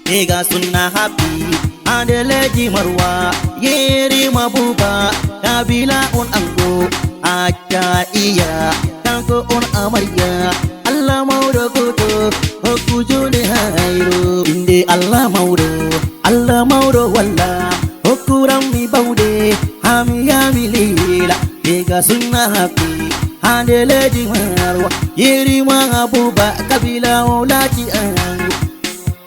Ega sunna happy Adeleji Marwa Yeri Mabuba Kabila on ango Acha iya Tanko on amarya Allah maudo koto Hokujune hairo Inde Allah maudo walla Hokuram mi baude Hami yami lila Ega sunna happy Adeleji Marwa Yeri Mabuba Kabila olati ango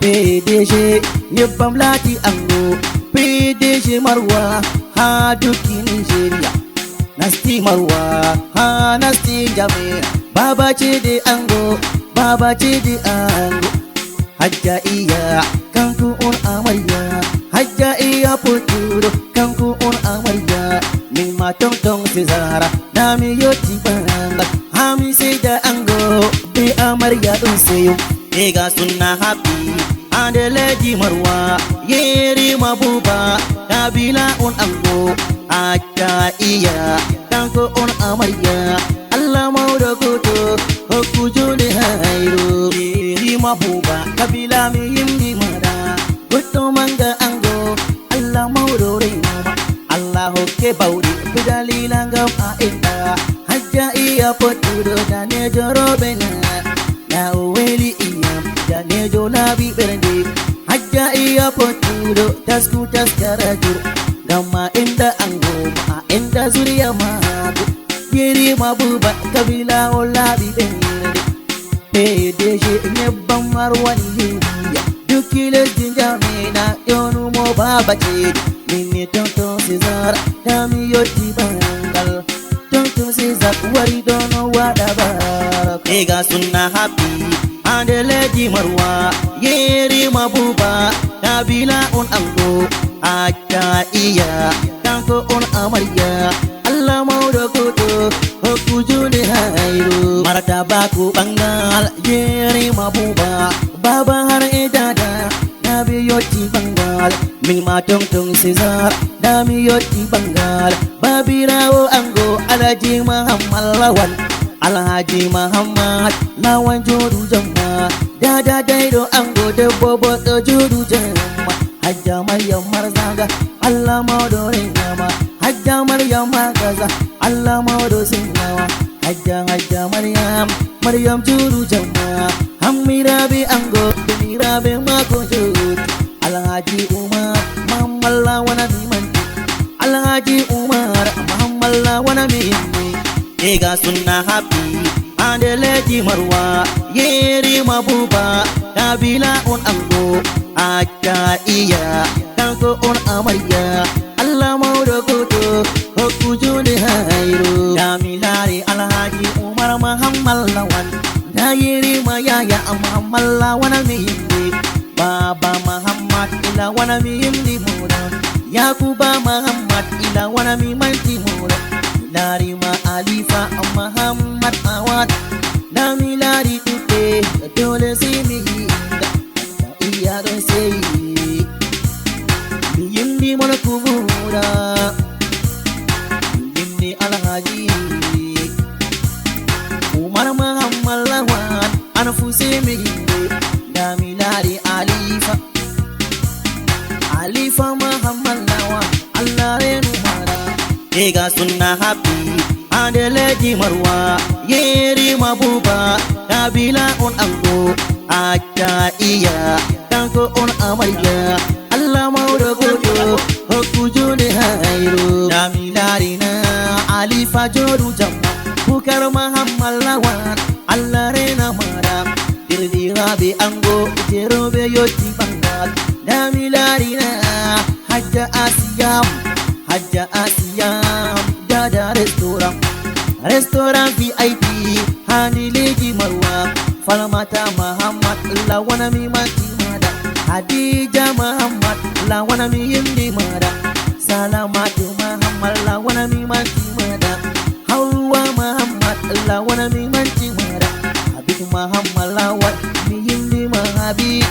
PDG Nyebam lati ango PDG Marwa ha duki Nigeria Nasti Marwa ha nasti Jamaica Baba Chidi ango Baba Chidi ango Hajja iya kanku on amarya Hajja iya puturo kanku on amarya Mima tong tong sezara Nami yoti bangga Hami seda ango Be amarya unseyo Ega sunna happy Adeleji Marwa Yeri Mabuba Kabila on ango Acha iya Tanko on amarya Allah maudo koto Hokujune hairo Yeri Mabuba Kabila mi yimdi mada Koto manga ango Allah maudo reynoma Allah hokke baudi Bidalila ngam aenda Hajja iya potudo Dane joro bena Na uweli iyam Dane jolabi berende Hajja iya potudo Tasku taskarajur Gama enda ango Ma enda zuriya mago Yeri Mabuba Kabila olabi berende PDG Nyebam Marwani Yeriya Dukile jinjamena Yonu mo baba chedi Mini tonton Cesar Dami yoti bangal Tonton Cesar Wari dono wadabar Ega sunna happy Adeleji Marwa Yeri Mabuba Kabila on ango Acha iya Tanko on amarya Allah maudo koto Hokujune hairo Martabaku bangal Yeri Mabuba Baba har edada Nabi yoti bangal Mima tong tong Cesar Dami yoti bangal Babirawo ango Alhaji Muhammad lawan Alhaji Muhammad lawan jodu jama Dada daido ango debbo bodo jodu jama Hajja Maryam marzaga Allah maudo renyama Hajja Maryam magaza Allah maudo sinyawa Hajja Maryam jodu jama Hamirabi ango Hamirabi mako jodu Alhaji Umar Muhammad lawan mimanti Alhaji Umar Muhammad lawan mimanti Ega sunna happy Adeleji Marwa Yeri Mabuba Kabila on ango Acha iya Tanko on amarya Allah maudo koto Hokujune hairo Damilari Alhaji Umar Muhammad lawan Dayeri mayaya Muhammad lawan mihindi Baba Muhammad ila wana mihindi mura Yakuba Muhammad ila wana mimanti mura Narima Alifa Muhammad Awad Namilari tute Dole simihinda Iya dosei Miyindi mona kubura Miyindi Alhaji Umar Muhammad lawan Anfuse mihinde Namilari Alifa Muhammad lawan Allah renu mara Ega sunna happy Adeleji Marwa Yeri Mabuba Kabila on ango Acha iya Tanko on amarya Allah maudo koto Hokujune hairo Damilari na Alifa jodu jama Bukar Muhammad lawan Allah rena mara Dirdi ango Jerobe yoti bangal Damilari na Hajja Asiyam Dada Restoran VIP Adeleji Marwa Falmata Muhammad lawana mimanti mada Hadija Muhammad lawana miyindi mada Salamatu Muhammad lawana mimanti mada Hawwa Muhammad lawana mimanti mada Habib Muhammad lawan miyindi mahabi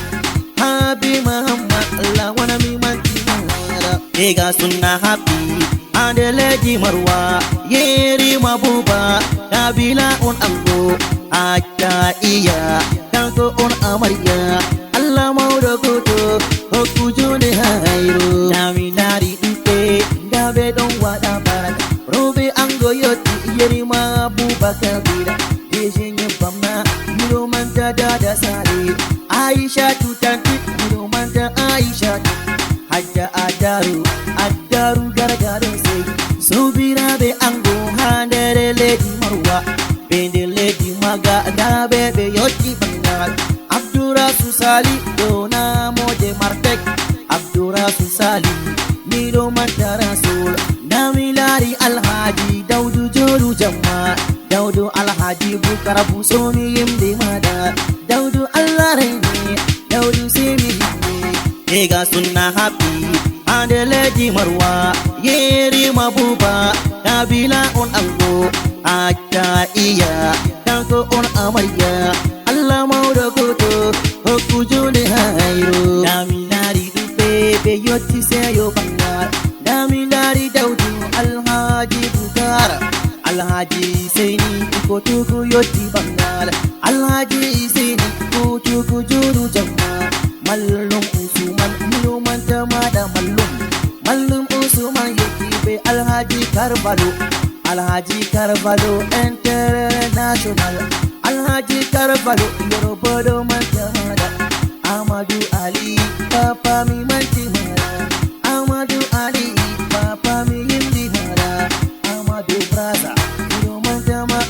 Habib Muhammad lawana mimanti mada Ega sunna happy Adeleji Marwa yeri mabuba Nabila on ango Acha iya Tanko on amarya Allah maudo kuto Hokujune hairu Naminari ute Gabe don wada barat Robe ango yoti yeri mabuba kabira Deshenye pamna Miro manta dada sari Aisha tutanti Miro manta Aisha Hajja Adaru garagaru say Subira be ango handere lady marwa Bende lady maga da bebe yoti bangal Abdura susali dona moje martek Abdura susali Miro manta rasul Namilari alhaji Daudu joru jamma Daudu alhaji bukara busoni yimdi mada Daudu Allah reine Daudu semi himne Ega sunna happy Andele di marwa Yeri mabuba Nabila on ango Acha iya Tanko on amarya Allah maudo kuto Hokujune hairu Namilari bebe yoti seyo bangal Namilari daudu alhaji bukara Alhaji Seni ikotuku yoti bangal Alhaji Seni ikotuku juru jamma Mallum usuman minuman tamada Mallum usuman yoti be Alhaji Carvalho International Alhaji Carvalho Yorubodo mantamada Amadou Ali Papa mi mantimada Amadou Ali Papa mi yimdi mada Amadou Braza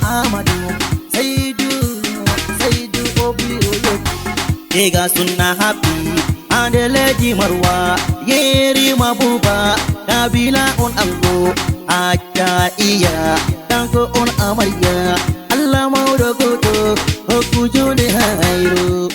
Amadou Saidu Obi Oyoti Ega sunna happy Andele di marwa Yeri mabuba Nabila on ango Acha iya Tanko on amarya Allah maudo kuto Hokujune hairu